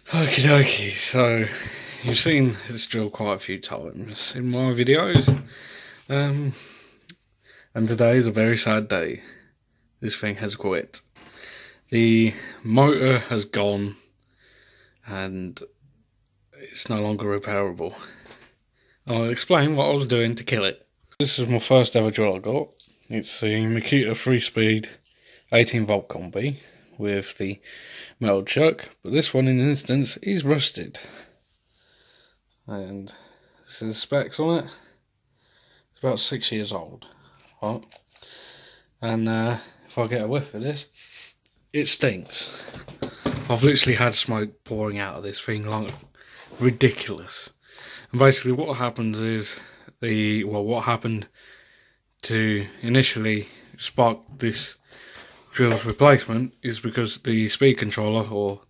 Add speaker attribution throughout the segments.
Speaker 1: Okie dokie, so you've seen this drill quite a few times in my videos, and today is a very sad day. This thing has quit. The motor has gone and it's no longer repairable. I'll explain what I was doing to kill it. This is my first ever drill I got. It's the Makita 3-speed 18-volt combi with the metal chuck, but this one in instance is rusted. And this is the specs on it. It's about 6 years old. Right? And if I get a whiff of this, it stinks. I've literally had smoke pouring out of this thing like ridiculous. And basically what happens is what happened to initially spark this drill's replacement is because the speed controller or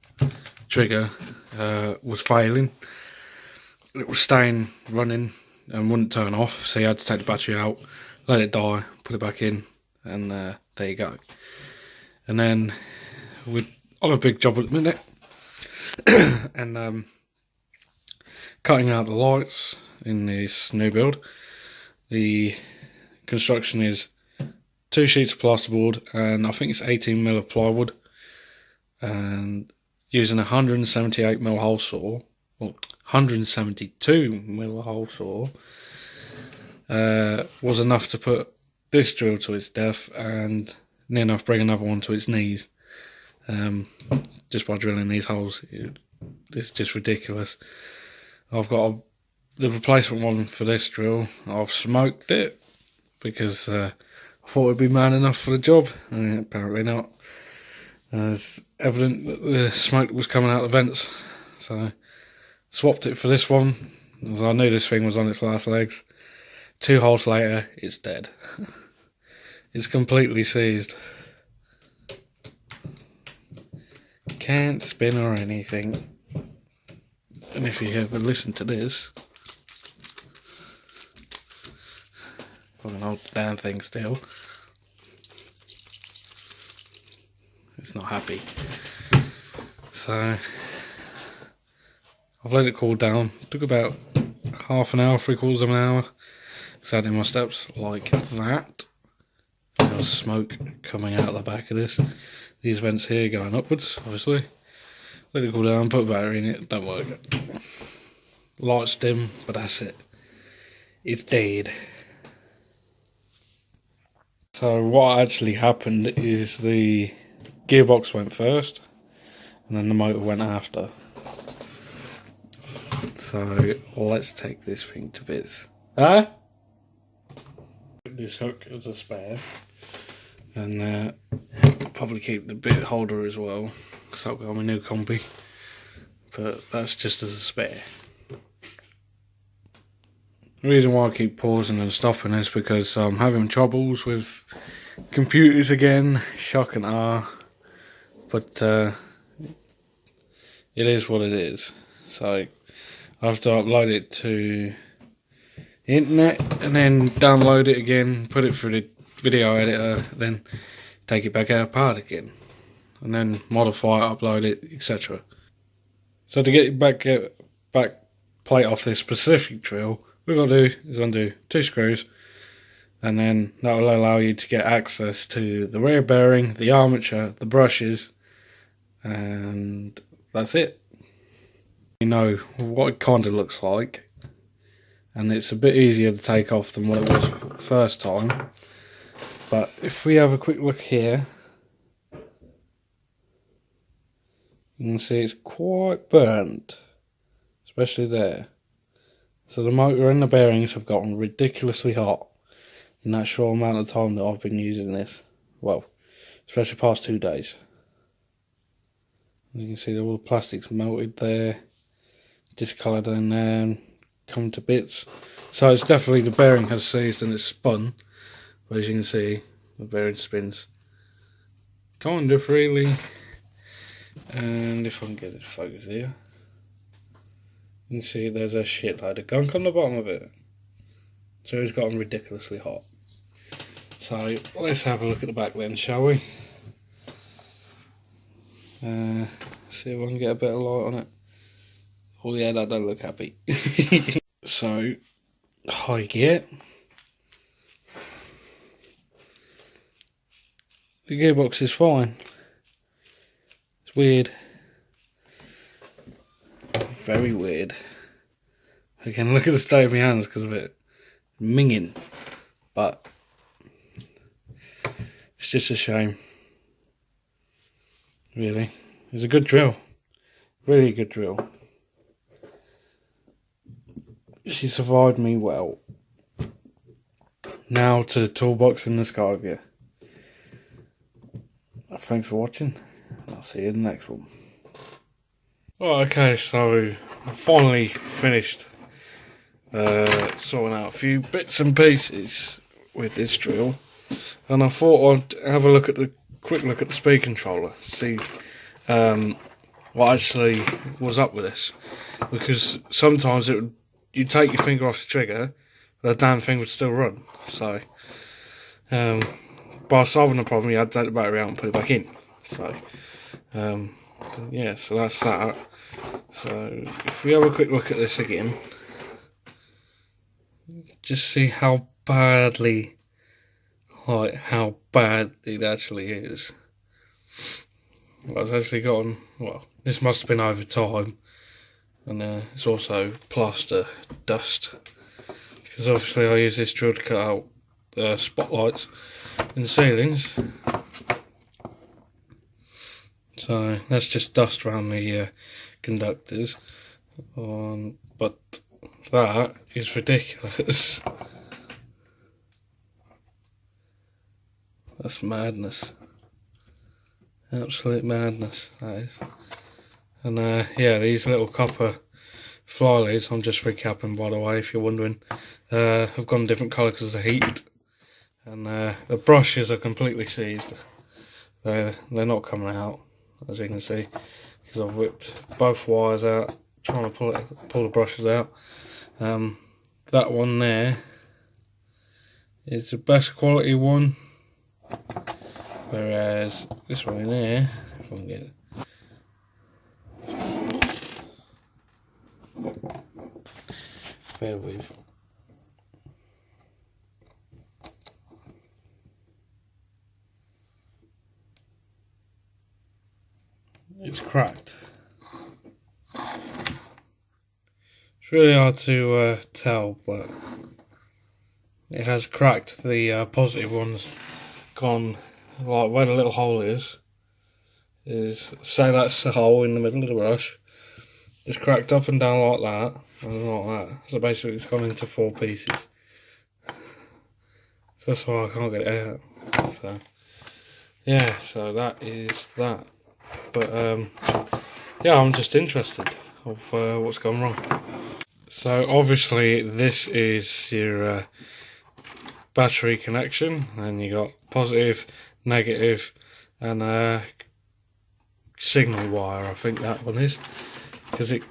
Speaker 1: trigger was failing. It was staying running and wouldn't turn off, so you had to take the battery out, let it die, put it back in, and there you go. And then we're on a big job at the minute and cutting out the lights in this new build. The construction is 2 sheets of plasterboard and I think it's 18mm of plywood, and using a 178mm hole saw, well 172mm hole saw, was enough to put this drill to its death and near enough bring another one to its knees, just by drilling these holes. It's just ridiculous. I've got the replacement one for this drill. I've smoked it because I thought it'd be man enough for the job, and apparently not. It's evident that the smoke was coming out the vents, so swapped it for this one, as I knew this thing was on its last legs. 2 holes later, it's dead. It's completely seized. Can't spin or anything. And if you ever listen to this, I can hold the damn thing still. It's not happy. So I've let it cool down. It took about half an hour, 3/4 of an hour. Just adding my steps like that. There's smoke coming out of the back of this. These vents here going upwards, obviously. Let it cool down, put a battery in it, don't work. Lights dim, but that's it. It's dead. So what actually happened is the gearbox went first, and then the motor went after. So let's take this thing to bits. This hook as a spare, and I'll probably keep the bit holder as well, because I've got my new combi, but that's just as a spare. The reason why I keep pausing and stopping is because I'm having troubles with computers again, shock and awe, but it is what it is. So I have to upload it to the internet and then download it again, put it through the video editor, then take it back out apart again, and then modify it, upload it, etc. So to get it back plate off this specific drill, what we've got to do is undo 2 screws, and then that will allow you to get access to the rear bearing, the armature, the brushes, and that's it. You know what it kind of looks like, and it's a bit easier to take off than what it was first time. But if we have a quick look here, you can see it's quite burnt, especially there. So the motor and the bearings have gotten ridiculously hot in that short amount of time that I've been using this. Well, especially the past 2 days. You can see all the plastics melted there, discoloured in there, and come to bits. So it's definitely, the bearing has seized and it's spun. But as you can see, the bearing spins kind of freely. And if I can get it focused here, you can see there's a shitload of gunk on the bottom of it. So it's gotten ridiculously hot. So let's have a look at the back then, shall we? See if I can get a better light on it. Oh yeah, that don't look happy. So, high gear. The gearbox is fine. It's weird. Very weird. Again, look at the state of my hands because of it minging. But it's just a shame. Really. It's a good drill. Really good drill. She survived me well. Now to the toolbox and the sky gear. Thanks for watching. I'll see you in the next one. Oh, okay, so I finally finished sorting out a few bits and pieces with this drill, and I thought I'd have a quick look at the speed controller, see what actually was up with this, because sometimes you take your finger off the trigger, but the damn thing would still run. So by solving the problem, you had to take the battery out and put it back in. So yeah, so that's that. So if we have a quick look at this again, just see how badly, like how bad it actually is. Well, it's actually gotten, well, this must have been over time, and it's also plaster dust, because obviously I use this drill to cut out spotlights in the ceilings. So that's just dust around the conductors, but that is ridiculous. That's madness. Absolute madness, that is. And yeah, these little copper fly leads, I'm just recapping by the way, if you're wondering, have gone a different colour because of the heat. And the brushes are completely seized. They're not coming out, as you can see, because I've whipped both wires out, trying to pull the brushes out. That one there is the best quality one, whereas this one in there, if I can get it, bear with. It's cracked. It's really hard to tell, but it has cracked. The positive one's gone, like where the little hole is say that's the hole in the middle of the brush. It's cracked up and down like that, and like that. So basically it's gone into 4 pieces. So that's why I can't get it out. So yeah, so that is that. But yeah, I'm just interested of what's gone wrong. So obviously this is your battery connection, and you got positive, negative, and signal wire. I think that one is, because it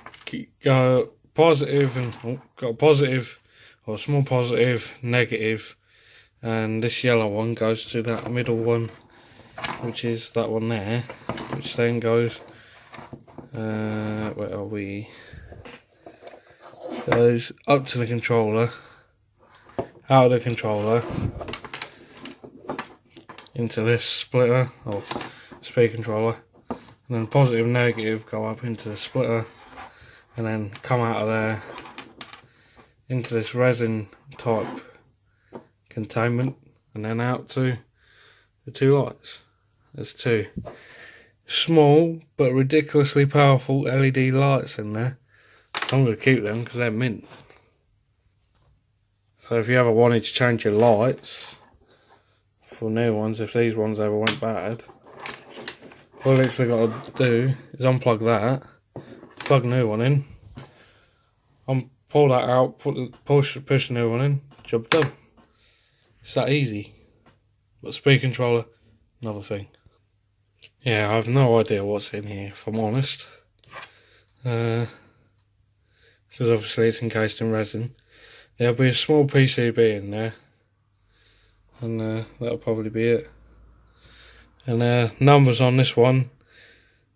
Speaker 1: got positive and got a positive or a small positive, negative, and this yellow one goes to that middle one, which is that one there, which then goes, where are we? Goes up to the controller, out of the controller, into this splitter or speed controller, and then positive and negative go up into the splitter, and then come out of there into this resin type containment, and then out to the 2 lights. There's 2 small but ridiculously powerful LED lights in there. So I'm going to keep them because they're mint. So if you ever wanted to change your lights for new ones, if these ones ever went bad, all you literally got to do is unplug that, plug a new one in, pull that out, push the new one in, job done. It's that easy. But speed controller, another thing. Yeah, I have no idea what's in here, if I'm honest. Because obviously it's encased in resin. There'll be a small PCB in there, and that'll probably be it. And numbers on this one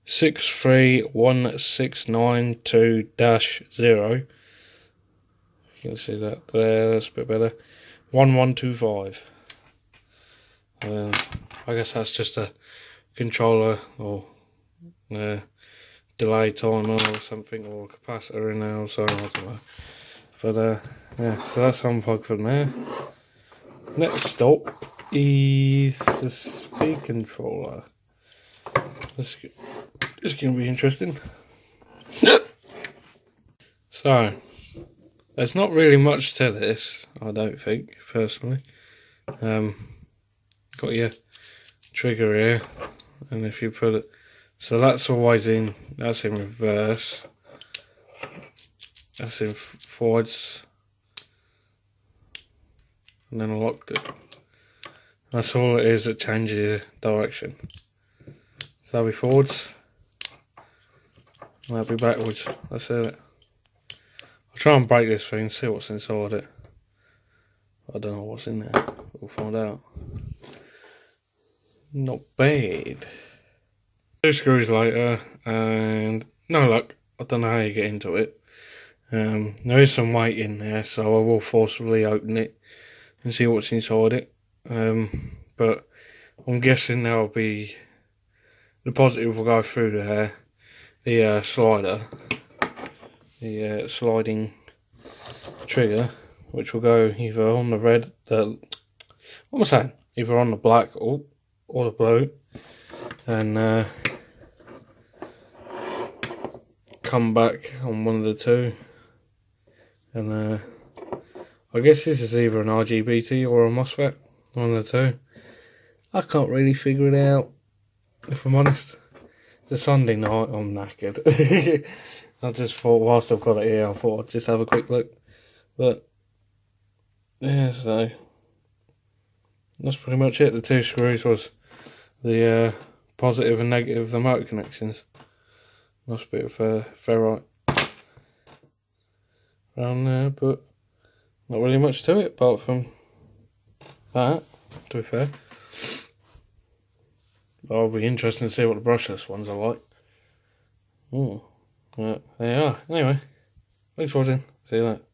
Speaker 1: 63169-2-0. You can see that there, that's a bit better. 1125. I guess that's just a controller or delay timer or something, or a capacitor in there or something, I don't know. But yeah, so that's unplugged from there. Next stop is the speed controller. This is going to be interesting. So, there's not really much to this, I don't think, personally. Got your trigger here, and if you put it, so that's always in, that's in reverse, that's in forwards, and then I locked it. That's all it is that changes your direction. So that'll be forwards, and that'll be backwards. That's it. I'll try and break this thing, see what's inside it. I don't know what's in there. We'll find out. Not bad. 2 screws later, and no luck. I don't know how you get into it. There is some weight in there, so I will forcibly open it and see what's inside it. But I'm guessing there'll be the positive will go through there, the slider, the sliding trigger, which will go either on the red, what am I saying? Either on the black or the blue, and come back on one of the two. And I guess this is either an RGBT or a MOSFET, one of the two. I can't really figure it out, if I'm honest. It's a Sunday night, I'm knackered. I just thought, whilst I've got it here, I thought I'd just have a quick look. But yeah, so that's pretty much it. The 2 screws was the positive and negative of the motor connections. Nice bit of ferrite around there, but not really much to it apart from that, to be fair. I'll be interested to see what the brushless ones are like. Oh, yeah, there you are. Anyway, thanks for watching. See you later.